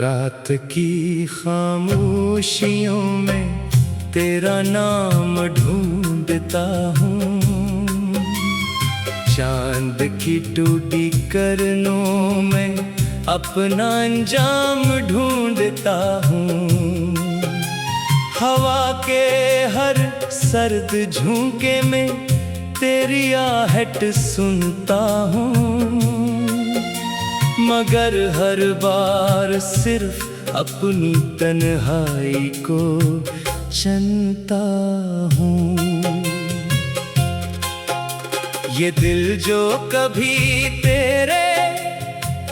रात की खामोशियों में तेरा नाम ढूंढता हूँ। चांद की टूटी किरणों में अपना अंजाम ढूंढता हूँ। हवा के हर सर्द झोंके में तेरी आहट सुनता हूँ, मगर हर बार सिर्फ अपनी तन्हाई को चुनता हूँ। ये दिल जो कभी तेरे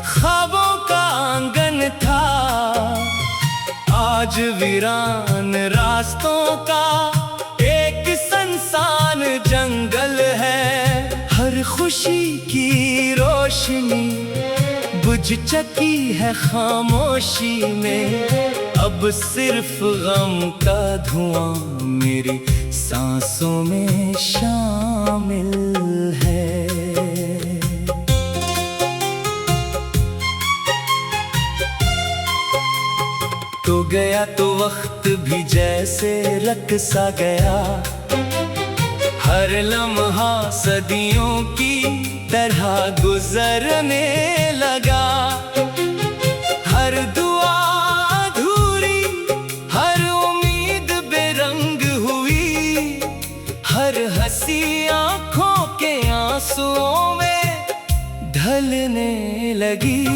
ख्वाबों का आंगन था, आज वीरान रास्तों का एक सुनसान जंगल है। हर खुशी की रोशनी बुझ चुकी है खामोशी में, अब सिर्फ गम का धुआं मेरी सांसों में शामिल है। तो गया तो वक्त भी जैसे रक़्सा गया, हर लम्हा सदियों की तरह गुजरने लगा। हर दुआ अधूरी, हर उम्मीद बेरंग हुई, हर हंसी आंखों के आंसुओं में ढलने लगी।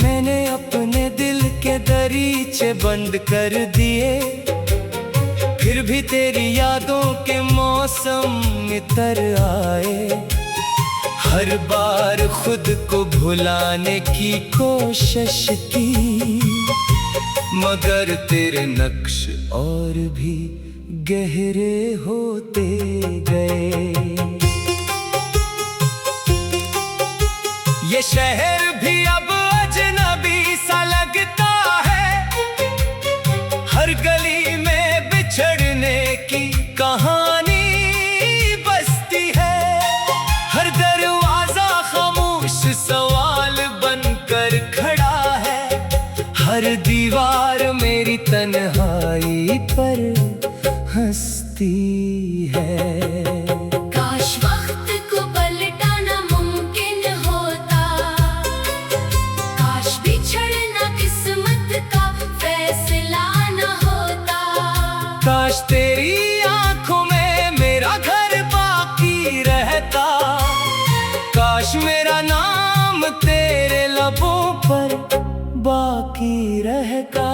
मैंने अपने दिल के दरीचे बंद कर दिए, फिर भी तेरी यादों के मौसम नितर आए। हर बार खुद को भुलाने की कोशिश की, मगर तेरे नक्श और भी गहरे होते गए। ये शहर भी अब अजनबी सा लगता है, हर गली में बिछड़ने की कहानी बसती है। हर दरवाजा खामोश सवाल बनकर खड़ा है, हर दीवार मेरी तन्हाई पर हंसती है। काश वक्त को पलटाना मुमकिन होता, काश बिछड़ना किस्मत का फैसला न होता। काश तेरी आंखों में मेरा घर बाकी रहता, काश मेरा नाम तेरे लबों पर बाकी रहता।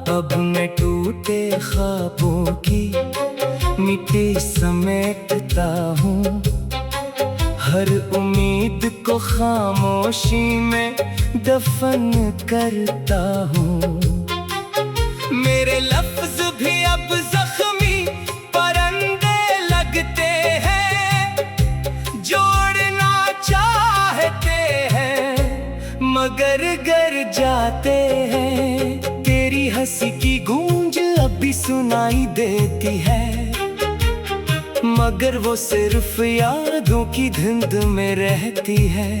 अब मैं टूटे ख्वाबों की मिट्टी समेटता हूँ, हर उम्मीद को खामोशी में दफन करता हूँ। मेरे लफ्ज भी अब जख्मी परिंदे लगते हैं, जोड़ना चाहते हैं मगर गर जाते हैं। तेरी हंसी की गूंज अब भी सुनाई देती है, मगर वो सिर्फ यादों की धुंध में रहती है।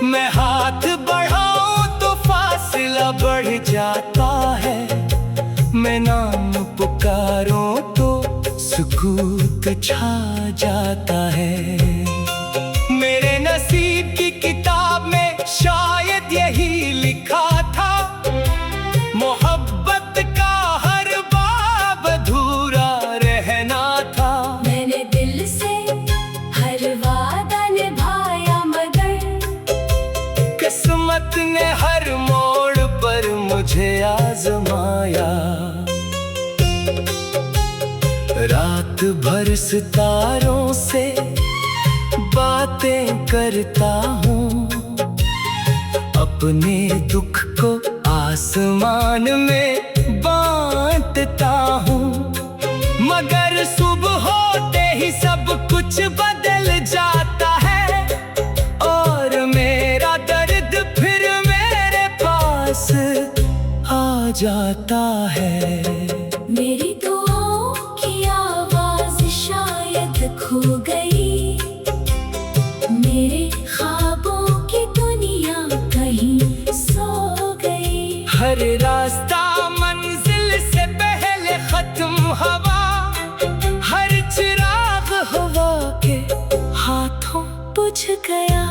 मैं हाथ बढ़ाऊं तो फासला बढ़ जाता है, मैं नाम पुकारूं तो सुकूत छा जाता है। मेरे नसीब की किताब में शायद यही लिखा था, मोहब्बत का हर बाब अधूरा रहना था। मैंने दिल से हर वादा निभाया, मगर किस्मत ने हर मोड़ पर मुझे आजमाया। रात भर सितारों से बातें करता हूँ, अपने दुख को आसमान में बांटता हूँ। मगर सुबह होते ही सब कुछ बदल जाता है, और मेरा दर्द फिर मेरे पास आ जाता है। मेरी दुआओं की आवाज शायद खो गई, मेरे ख्वाबों की दुनिया कहीं सो गया।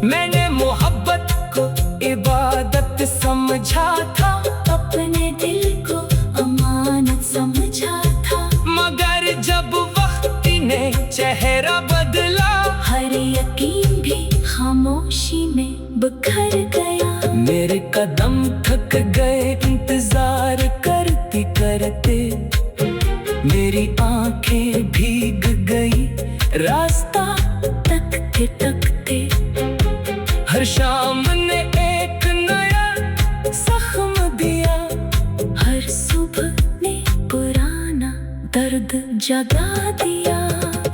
मैंने मोहब्बत को इबादत समझा था, अपने दिल को अमानत समझा था। मगर जब वक्त ने चेहरा बदला, हर यकीन भी खामोशी में बिखर गया। मेरे कदम थक गए इंतजार करते करते, मेरी आंखें भीग गई रास्ता तकते तकते। हर शाम ने एक नया जख्म दिया, हर सुबह ने पुराना दर्द जगा दिया।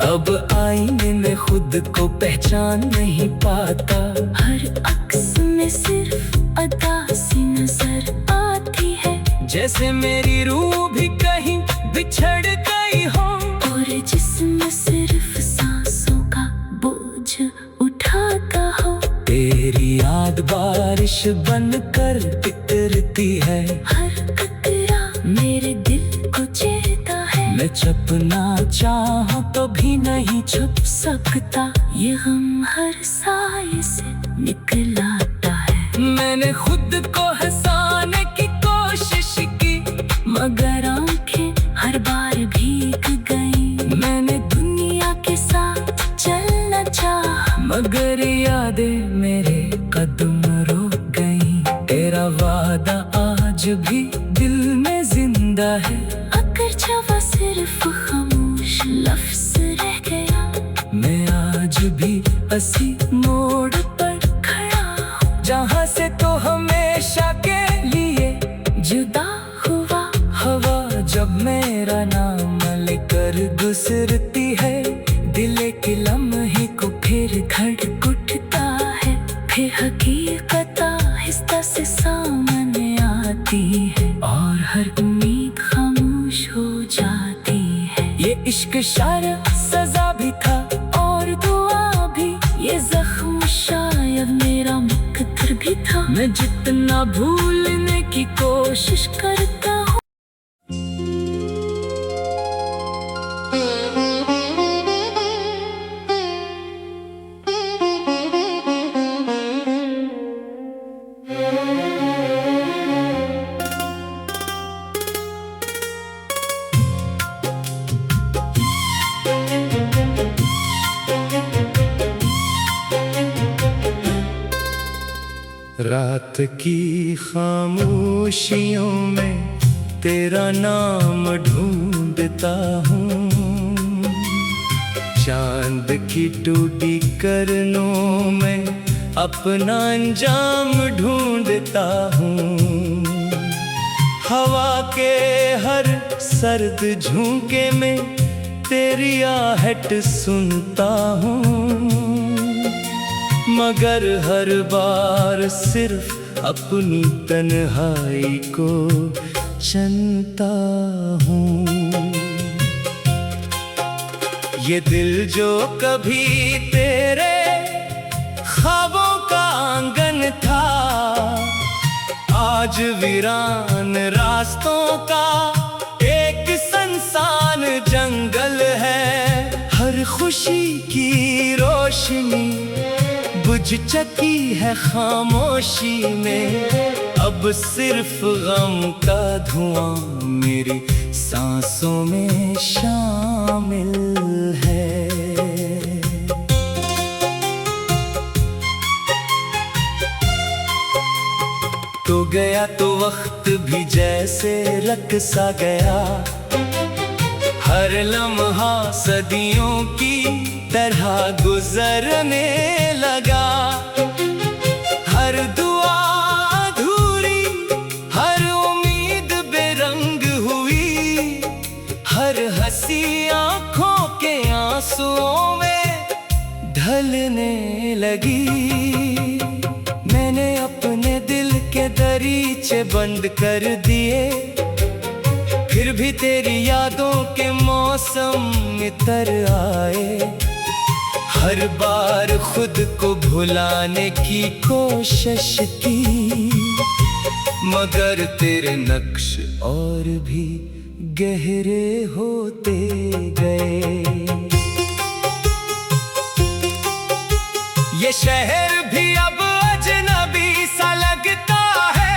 अब आईने में खुद को पहचान नहीं पाता, हर अक्स में सिर्फ अदा सी नजर आती है। जैसे मेरी रूह भी कहीं बिछड़ गई हो, और जिस्म सिर्फ सांसों का बोझ उठाता हो। तेरी याद बारिश बनकर बिखरती है, हर कतरा मेरे दिल को चेता है। मैं छुपना चाहूं तो भी नहीं छुप सकता, ये गम हर साए से निकल आता है। मैंने खुद को हंसाने की कोशिश की, मगर आंखें हर बार भीग गई। मैंने दुनिया के साथ चलना चाहा, मगर यादें मेरे कदम रोक गई। तेरा वादा आज भी दिल में जिंदा है, अगर जवा सिर्फ खामोश लफ्ज रह गया। मैं आज भी इसी मोड़ पर खड़ा हूँ जहाँ से तो हमेशा के लिए जुदा हुआ। हवा जब मेरा नाम लेकर गुजरती है, दिल के लम्हे को फिर धड़क उठता है। फिर हकीकत आहिस्ता से सामने आती है, और हर उम्मीद खामोश हो जाती है। ये इश्क शार सजा भी था और दुआ भी, ये जख्म शायद मेरा मुकद्दर भी था। मैं जितना भूलने की कोशिश करता हूँ रात की खामोशियों में तेरा नाम ढूंढता हूँ, चांद की टूटी करनों में अपना अंजाम ढूंढता हूँ। हवा के हर सर्द झोंके में तेरी आहट सुनता हूँ, मगर हर बार सिर्फ अपनी तन्हाई को चुनता हूँ। ये दिल जो कभी तेरे ख्वाबों का आंगन था, आज वीरान रास्तों का एक सुनसान जंगल है। हर खुशी की रोशनी बुझ चुकी है खामोशी में, अब सिर्फ गम का धुआं मेरी सांसों में शामिल है। तो गया तो वक्त भी जैसे रक सा गया, हर लम्हा सदियों की तरह गुजरने लगा। हर दुआ अधूरी, हर उम्मीद बेरंग हुई, हर हंसी आंखों के आंसुओं में ढलने लगी। मैंने अपने दिल के दरीचे बंद कर दिए, फिर भी तेरी यादों के मौसम नितर आए। हर बार खुद को भुलाने की कोशिश की, मगर तेरे नक्श और भी गहरे होते गए। ये शहर भी अब अजनबी सा लगता है।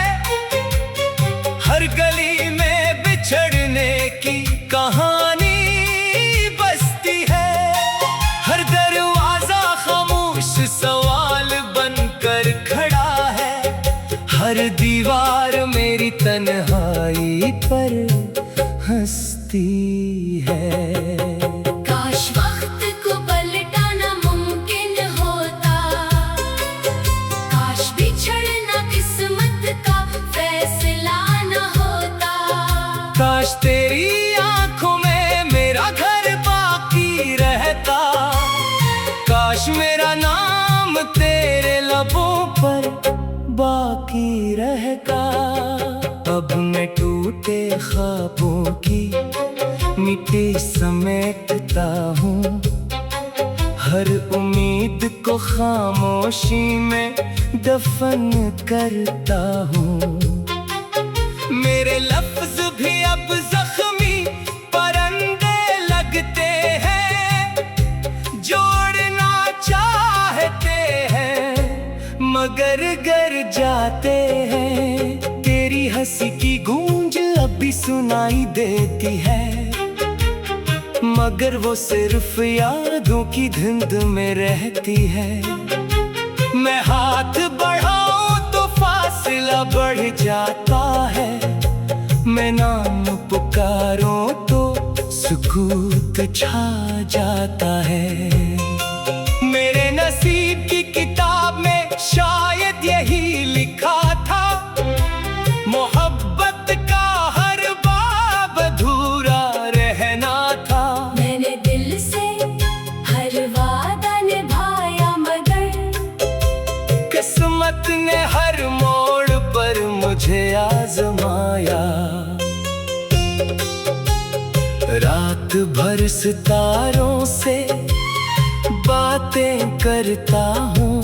हर गली में बिछड़ने की कहानी बसती है। हर दरवाजा खामोश सवाल बनकर खड़ा है। हर दीवार मेरी तन्हाई पर हंसती है। काश वक्त को पलटाना मुमकिन होता, काश बिछड़ना किस्मत का फैसला न होता। काश तेरी आंखों में मेरा घर बाकी रहता। काश मेरा नाम तेरे लबों पर बाकी रहता। अब मैं टूटे ख्वाबों की मिट्टी समेटता हूँ। हर उम्मीद को खामोशी में दफन करता हूँ। मेरे लफ्ज भी अब जख्मी परिंदे लगते हैं। जोड़ना चाहते हैं मगर गर जाते हैं। तेरी हंसी की गूंज अभी सुनाई देती है, मगर वो सिर्फ यादों की धुंध में रहती है। मैं हाथ बढ़ाऊं तो फासला बढ़ जाता है। मैं नाम पुकारूं तो सुकूत छा जाता है। मेरे नसीब की किताब में शायद यही लिखा था, मोहब्बत का हर बाब अधूरा रहना था। मैंने दिल से हर वादा निभाया, मगर किस्मत ने हर मोड़ पर मुझे आजमाया। रात भर सितारों से बातें करता हूँ।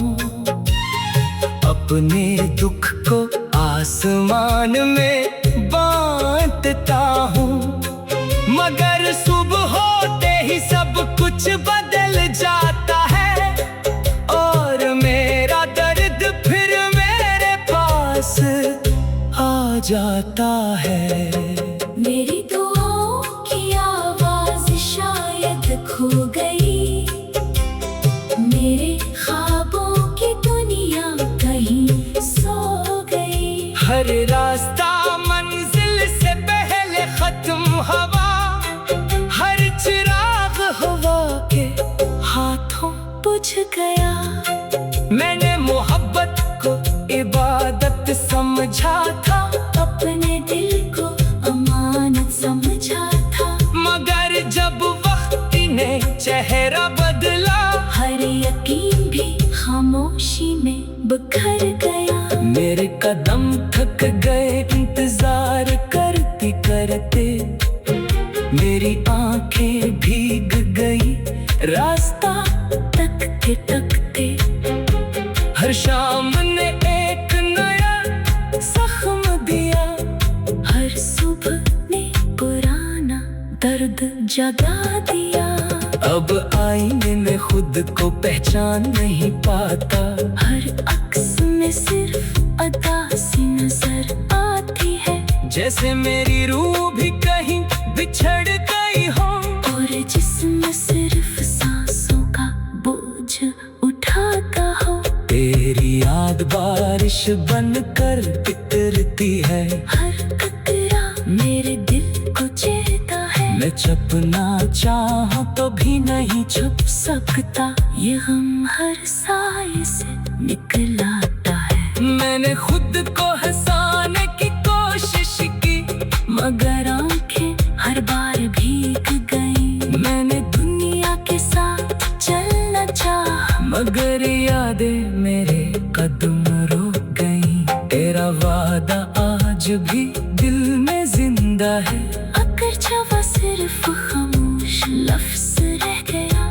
अपने दुख को आसमान में बांटता हूँ। मगर सुबह होते ही सब कुछ बदल जाता है। और मेरा दर्द फिर मेरे पास आ जाता है। मेरी दुआओं की आवाज शायद खो गई। मेरे ख्वाबों की दुनिया कहीं सो गई। हर रास्ता मंजिल से पहले खत्म हवा। हर चिराग हवा के हाथों बुझ गया। मैंने मोहब्बत को इबादत समझा था, अपने दिल को अमानत समझा था। मगर जब वक्त ने चेहरा बदला, हर यकीन भी खामोशी में बिखर गया। मेरे कदम थक गए इंतजार करते करते। मेरी आंखें भीग गई रास्ता तकते तकते। हर शाम ने एक नया जख्म दिया। हर सुबह ने पुराना दर्द जगा दिया। अब आईने में खुद को पहचान नहीं पाता। हर अक्स में सिर्फ अदासी नजर आती है। जैसे मेरी रूह भी कहीं बिछड़ गई हो। और जिस्म सिर्फ सांसों का बोझ उठाता हो। तेरी याद बारिश बनकर बिखरती है। हर कतरा मेरे दिल को चेता है। मैं छुपना चाहूं तो भी नहीं छुप सकता। ये गम हर साए से निकल आता है। मैंने खुद को हंसाने की कोशिश की, मगर आंखें हर बार भीग गई। मैंने दुनिया के साथ चलना चाहा, मगर यादें मेरे कदम रोक गई। तेरा वादा आज भी दिल में जिंदा है। अगर जवा सिर्फ खामोश लफ्ज रह गया।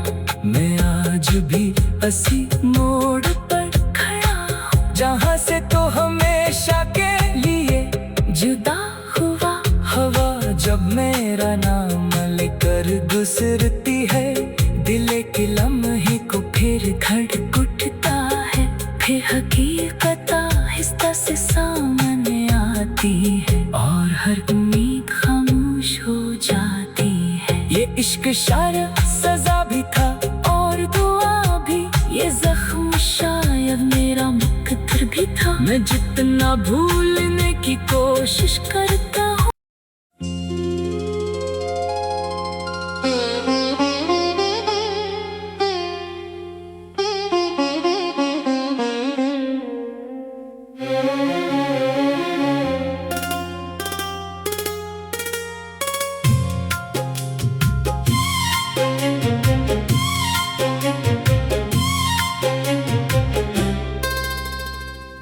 मैं आज भी इसी मोड़ पर खड़ा हूँ, जहाँ से तो हमेशा के लिए जुदा हुआ। हवा जब मेरा नाम लेकर गुजरती है, दिल के लम्हे को फिर खटखटाता हकीकत आहिस्ता से सामने आती है और हर उम्मीद खामोश हो जाती है। ये इश्क शार सजा भी था और दुआ भी, ये जख्म शायद मेरा मुकद्दर भी था। मैं जितना भूलने की कोशिश करता हूँ।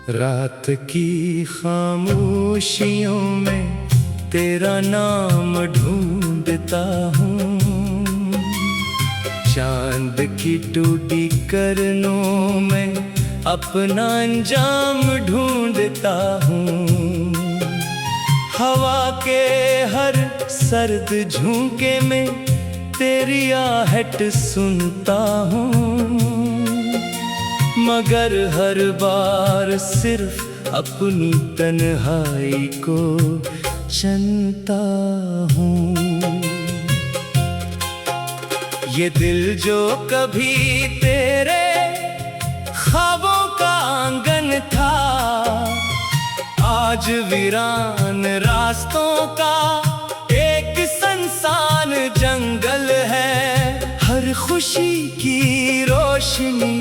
रात की खामोशियों में तेरा नाम ढूंढता हूँ, चांद की टूटी करनों में अपना अंजाम ढूंढता हूँ। हवा के हर सर्द झोंके में तेरी आहट सुनता हूँ, मगर हर बार सिर्फ अपनी तन्हाई को चुनता हूँ। ये दिल जो कभी तेरे ख्वाबों का आंगन था, आज वीरान रास्तों का एक सुनसान जंगल है। हर खुशी की रोशनी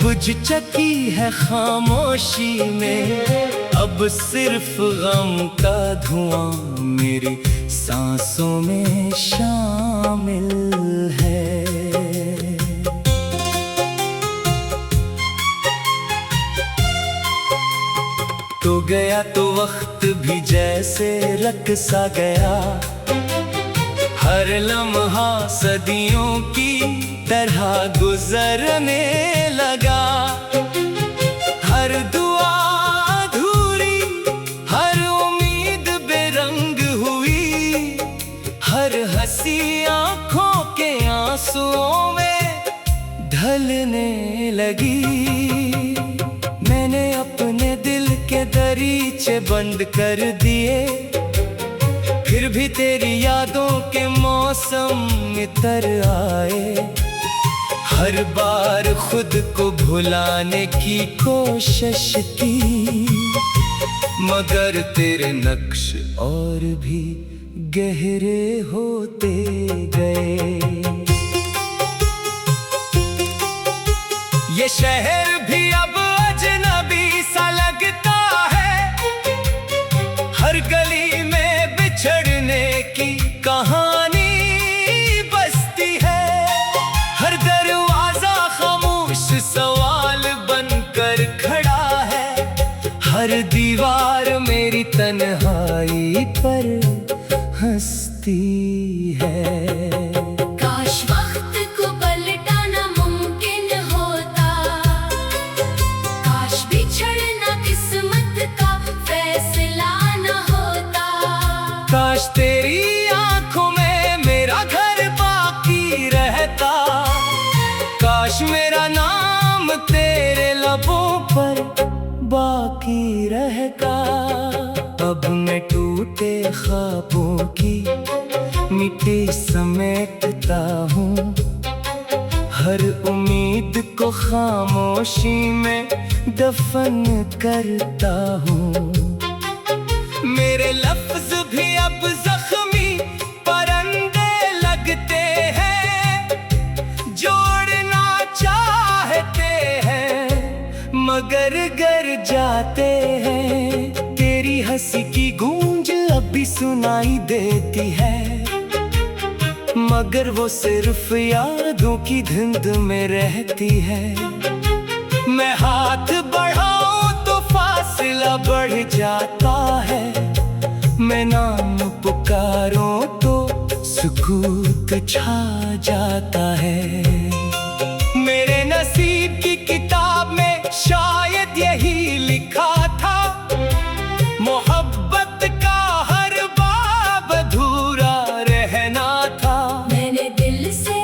बुझ चुकी है खामोशी में, अब सिर्फ गम का धुआं मेरी सांसों में शामिल है। तो गया तो वक्त भी जैसे रक सा गया, हर लम्हा सदियों की तरह गुजरने लगा। हर दुआ अधूरी, हर उम्मीद बेरंग हुई, हर हंसी आंखों के आंसुओं में ढलने लगी। मैंने अपने दिल के दरीचे बंद कर दिए, फिर भी तेरी यादों के मौसम इतर आए। हर बार खुद को भुलाने की कोशिश की, मगर तेरे नक्श और भी गहरे होते गए। ये शहर भी अब अजनबी सा लगता है, हर गली में बिछड़ने की कहानी बसती है। हर दरवाजा खामोश सवाल बनकर खड़ा है, हर दीवार मेरी तन्हाई पर हंसती है। काश वक्त को पलटाना मुमकिन होता, काश बिछड़ना किस्मत का फैसला न होता। काश तेरी आंखों में मेरा घर बाकी रहता, काश मेरा नाम तेरे लबों पर बाकी रहता। अब मैं टूटे ख्वाबों की मिट्टी समेटता हूँ, हर उम्मीद को खामोशी में दफन करता हूँ। मेरे लफ्ज भी अब जख्मी परिंदे लगते हैं, जोड़ना चाहते हैं मगर गर जाते हैं। तेरी हंसी की गूंज अब भी सुनाई देती है, मगर वो सिर्फ यादों की धुंध में रहती है। मैं हाथ बढ़ाऊं तो फासला बढ़ जाता है, मैं नाम पुकारूं तो सुकूत छा जाता है। मेरे नसीब की किताब में शायद यही लिखा था, मोहब्बत का हर बाब अधूरा रहना था। मैंने दिल से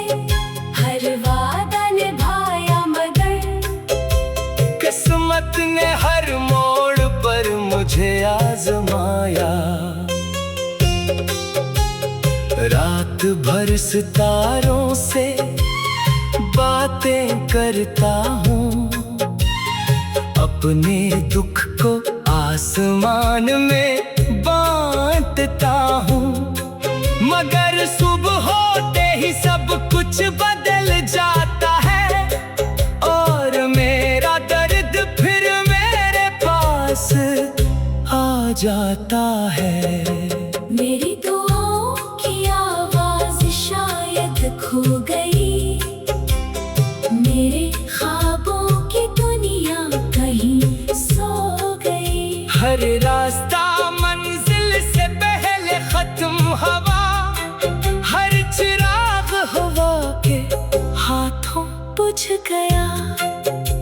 हर वादा निभाया, मगर किस्मत रात भर सितारों से बातें करता हूँ, अपने दुख को आसमान में बांटता हूँ। मगर सुबह होते ही सब कुछ बदल जाता है और मेरा दर्द फिर मेरे पास आ जाता है। मेरी दुआओं की आवाज शायद खो गई, मेरे ख्वाबों की दुनिया कहीं सो गई। हर रास्ता मंजिल से पहले खत्म हवा, हर चिराग हवा के हाथों बुझ गया।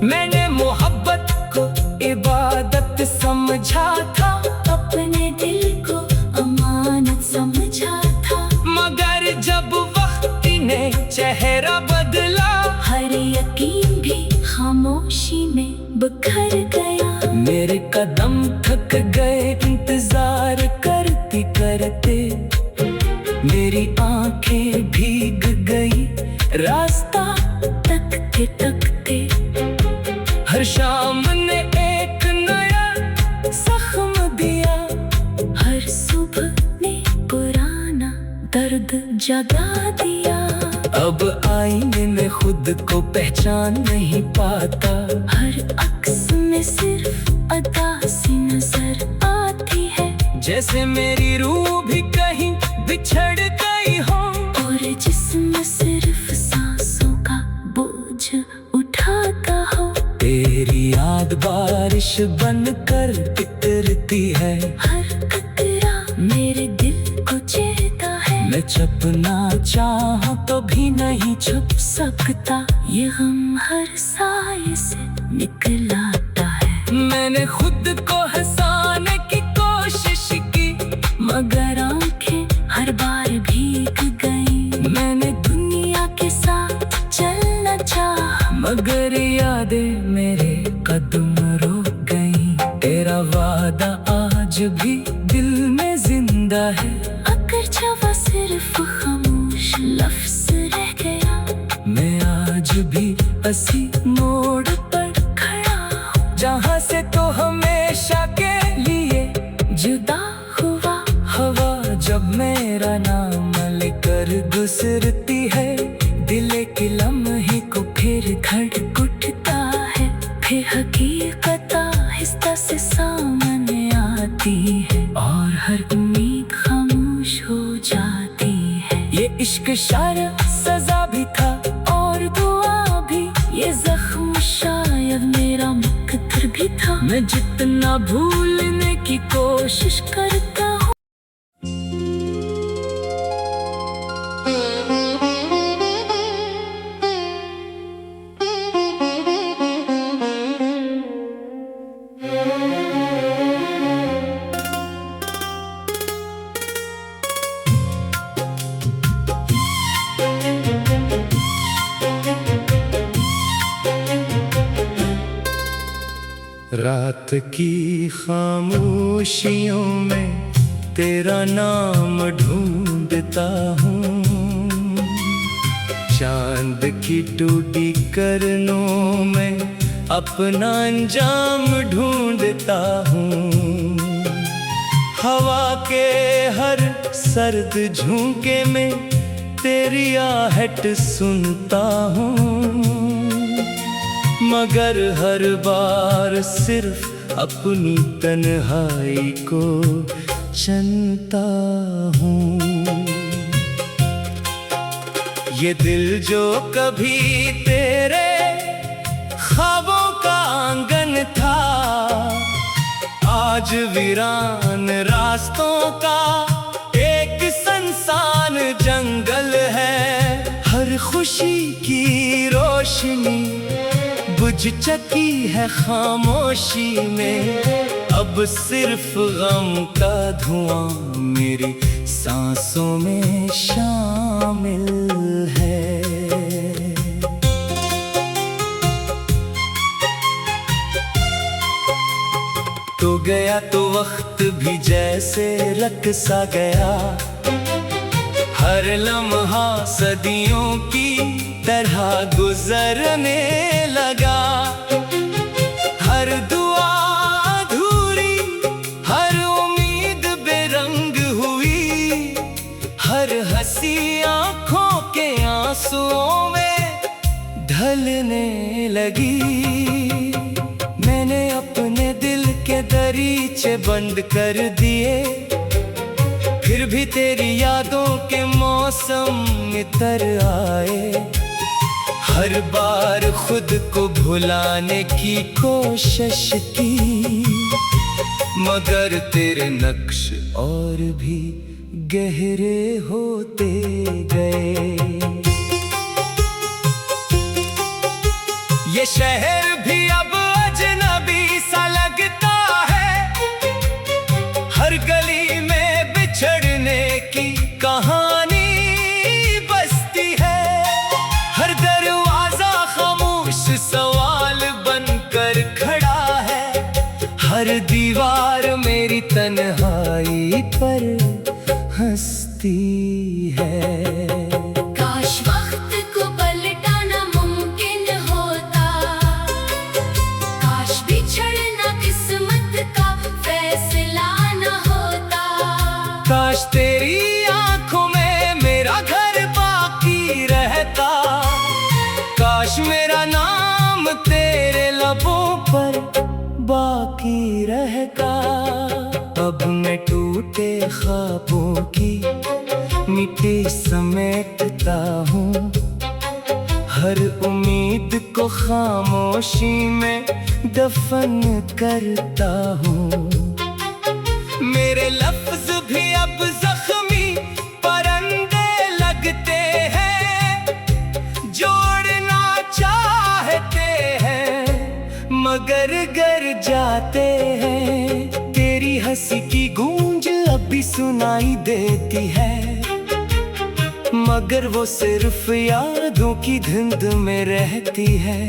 मैंने मोहब्बत को इबादत समझा था, अपने दिल को अमानत समझा था। मगर जब वक्त ने चेहरा बदला, हर यकीन भी खामोशी में बिखर गया। मेरे कदम थक गए इंतजार करते करते, मेरी आंखें भीग गई रास्ता तकते तकते। हर शाम ने एक नया जख्म दिया, हर सुबह ने पुराना दर्द जगा दिया। अब आईने में खुद को पहचान नहीं पाता, हर अक्स में सिर्फ अदासी नजर आती है। जैसे मेरी रूह भी कहीं बिछड़ गई हो, और जिस्म सिर्फ सांसों का बोझ उठाता हो। तेरी याद बारिश बनकर गिरती है, हर कतरा मेरे दिल को चेता है। मैं छुपना चाहूं तो भी नहीं छुप सकता, ये गम हर साए से निकल आता है। मैंने खुद को हंसाने की कोशिश की, मगर आंखें हर बार भीग गई। मैंने दुनिया के साथ चलना चाहा, मगर यादें मेरे कदम रोक गई। तेरा वादा आज भी दिल में जिंदा है, अगर जवा सिर्फ खामोश लफ्ज रह गया। मैं आज भी इसी मोड़ पर खड़ा हूँ, जहाँ से तो हमेशा के लिए जुदा हुआ। हवा जब मेरा नाम लेकर गुजरती है, दिल के लम्हे को फिर खटखटाता है। फिर हकीकत आहिस्ता से सामने आती है, और हर उम्मीद खामोश हो जाती है। ये इश्क शार सजा भी था और दुआ भी, ये जख्म शायद मेरा मुकद्दर भी था। मैं जितना भूलने की कोशिश करता हूँ। रात की खामोशियों में तेरा नाम ढूंढता हूँ, चांद की टूटी किरणों में अपना अंजाम ढूंढता हूँ। हवा के हर सर्द झोंके में तेरी आहट सुनता हूँ, मगर हर बार सिर्फ अपनी तन्हाई को चुनता हूँ। ये दिल जो कभी तेरे ख्वाबों का आंगन था, आज वीरान रास्तों का एक सुनसान जंगल है। हर खुशी की रोशनी बुझ चुकी है खामोशी में, अब सिर्फ गम का धुआं मेरी सांसों में शामिल है। तो गया तो वक्त भी जैसे रक सा गया, हर लम्हा सदियों की तरह गुजरने लगा। हर दुआ अधूरी, हर उम्मीद बेरंग हुई, हर हंसी आंखों के आंसुओं में ढलने लगी। मैंने अपने दिल के दरीचे बंद कर दिए, फिर भी तेरी यादों के मौसम इतर आए। हर बार खुद को भुलाने की कोशिश की, मगर तेरे नक्श और भी गहरे होते गए। ये शहर भी अब अजनबी सा लगता है, हर गली में बिछड़ने की कहानी बसती है। हर दरवाजा खामोश सवाल बनकर खड़ा है, हर दीवार मेरी तन्हाई पर हंसती है। काश वक्त को पलटाना मुमकिन होता, काश बिछड़ना किस्मत का फैसला न होता। काश तेरी आंखों में मेरा घर बाकी रहता, काश मेरा नाम तेरे लबों पर बाकी रहता। अब मैं टूटे ख्वाबों की मिट्टी समेटता हूँ, हर उम्मीद को खामोशी में दफन करता हूँ। मेरे लफ्ज भी अब जख्मी परिंदे लगते हैं, जोड़ना चाहते हैं मगर गर जाते हैं। तेरी हंसी की गूंज अब भी सुनाई देती है, मगर वो सिर्फ यादों की धुंध में रहती है।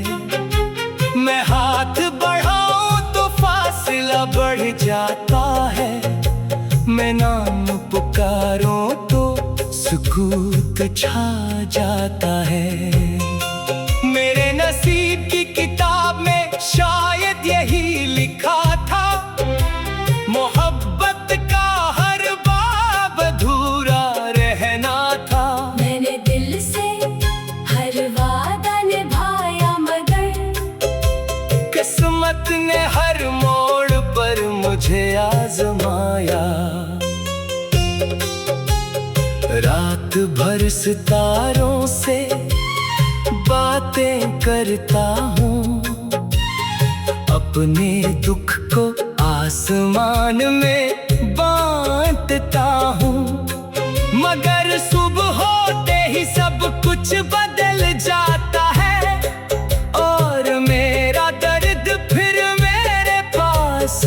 मैं हाथ बढ़ाऊं तो फासला बढ़ जाता है, मैं नाम पुकारूं तो सुकूत छा जाता है। मेरे नसीब की किताब में शायद यही लिखा था, मोहब्बत का हर बाब अधूरा रहना था। मैंने दिल से हर वादा निभाया, मगर किस्मत ने हर मोड़ पर मुझे आजमाया। रात भर सितारों से बातें करता हूँ, अपने दुख को आसमान में बांटता हूँ। मगर सुबह होते ही सब कुछ बदल जाता है, और मेरा दर्द फिर मेरे पास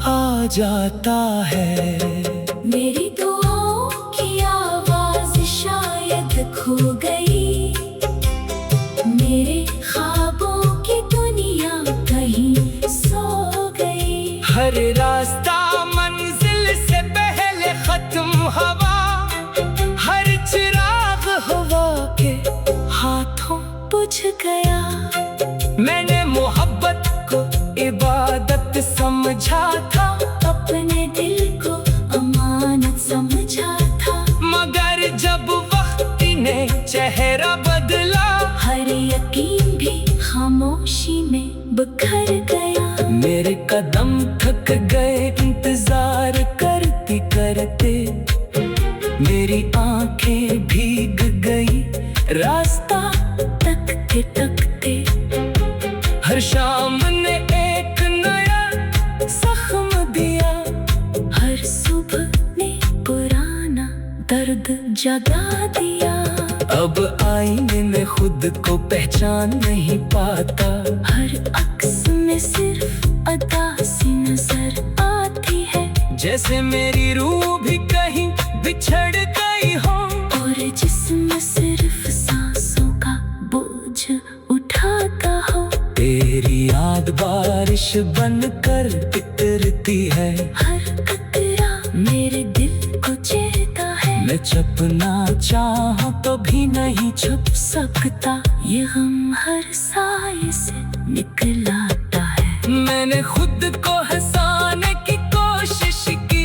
आ जाता है। मेरी दुआओं की आवाज शायद खो गई, मेरे ख्वाबों की दुनिया कहीं सो गई। हर रास्ता मंजिल से पहले खत्म हवा, हर चिराग हवा के हाथों बुझ गया। मैंने मोहब्बत को इबादत समझा था, अपने दिल को अमानत समझा था। मगर जब वक्त ने चेहरा बदला, हर यकीन भी खामोशी में बिखर गया। मेरे कदम थक गए इंतजार करते करते, मेरी आंखें भीग गई रास्ता तकते तकते। हर शाम ने एक नया जख्म दिया, हर सुबह ने पुराना दर्द जगा दिया। अब आईने में खुद को पहचान नहीं पाता, हर अक्स में सिर्फ अदा सी नजर आती है। जैसे मेरी रूह भी कहीं बिछड़ गई हो, और जिस्म सिर्फ सांसों का बोझ उठाता हो। तेरी याद बारिश बनकर इतरती है, हर कतरा मेरे दिल को चेता है। मैं छुपना चाहूं तो भी नहीं छुप सकता, ये गम हर साए से निकल आता है। मैंने खुद को हंसाने की कोशिश की,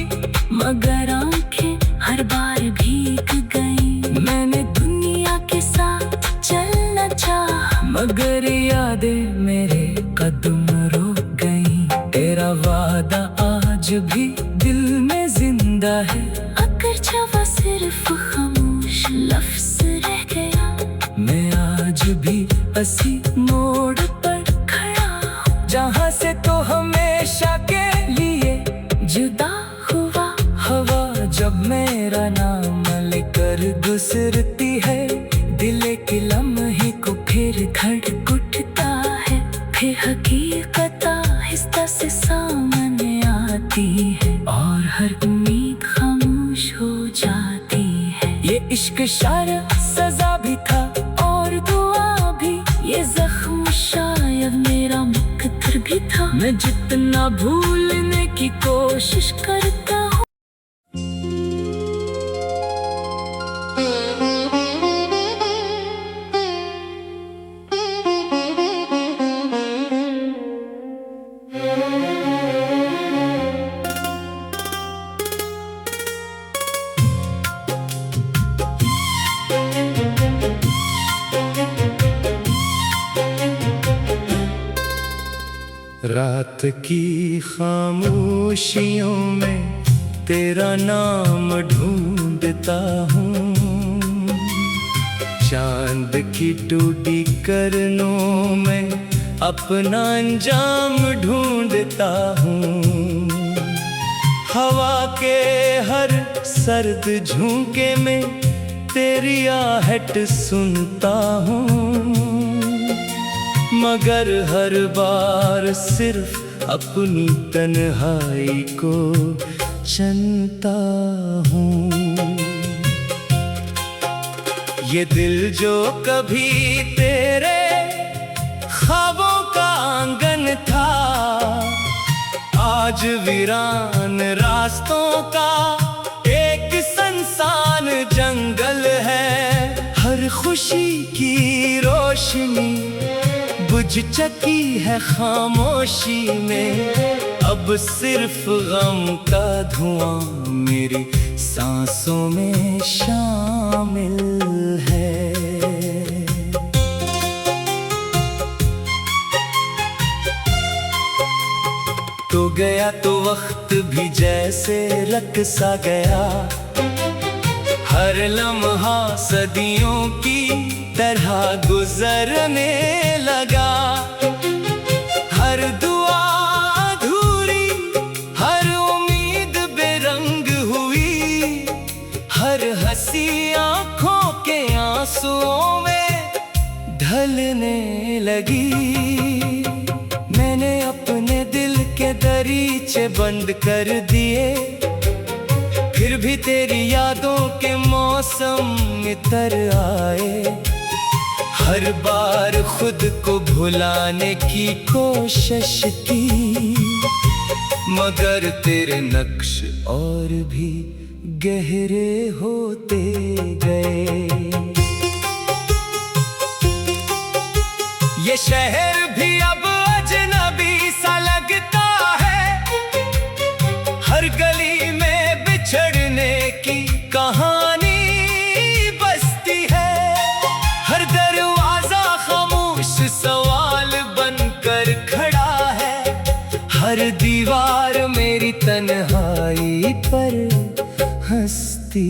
मगर आंखें हर बार भीग गई। मैंने दुनिया के साथ चलना चाहा, मगर यादें मेरे कदम रोक गई। तेरा वादा आज भी दिल में जिंदा है, अगर जवा सिर्फ खामोश लफ्ज रह गया। मैं आज भी इसी मोड़ पर खड़ा हूँ जहाँ से तो हमेशा के लिए जुदा हुआ। हवा जब मेरा नाम लेकर गुजरती है, दिल के लम्हे को फिर धड़क उठता है। फिर हकीकत आहिस्ता से सामने आती है, और हर उम्मीद खामोश हो जाती है। ये इश्क शार सजा भी था और दुआ भी, ये जख्म शायद मेरा मुकद्दर भी था। मैं जितना भूलने की कोशिश करता हूँ रात की खामोशियों में तेरा नाम ढूंढता हूँ, चांद की टूटी करनों में अपना अंजाम ढूंढता हूँ। हवा के हर सर्द झोंके में तेरी आहट सुनता हूँ, मगर हर बार सिर्फ अपनी तन्हाई को चुनता हूँ। ये दिल जो कभी तेरे ख्वाबों का आंगन था, आज वीरान रास्तों का एक सुनसान जंगल है। हर खुशी की रोशनी बुझ चुकी है खामोशी में, अब सिर्फ गम का धुआं मेरी सांसों में शामिल है। तो गया तो वक्त भी जैसे रक सा गया, हर लम्हा सदियों की तरह गुजरने लगा। हर दुआ अधूरी, हर उम्मीद बेरंग हुई, हर हंसी आंखों के आंसुओं में ढलने लगी। मैंने अपने दिल के दरीचे बंद कर दिए, फिर भी तेरी यादों के मौसम इतर आए। हर बार खुद को भुलाने की कोशिश की, मगर तेरे नक्श और भी गहरे होते गए। ये शहर भी अब अजनबी सा लगता है, हर गली में बिछड़ने की कहानी बसती है। हर दरवाजा खामोश सवाल बनकर खड़ा है, हर दीवार मेरी तन्हाई पर हंसती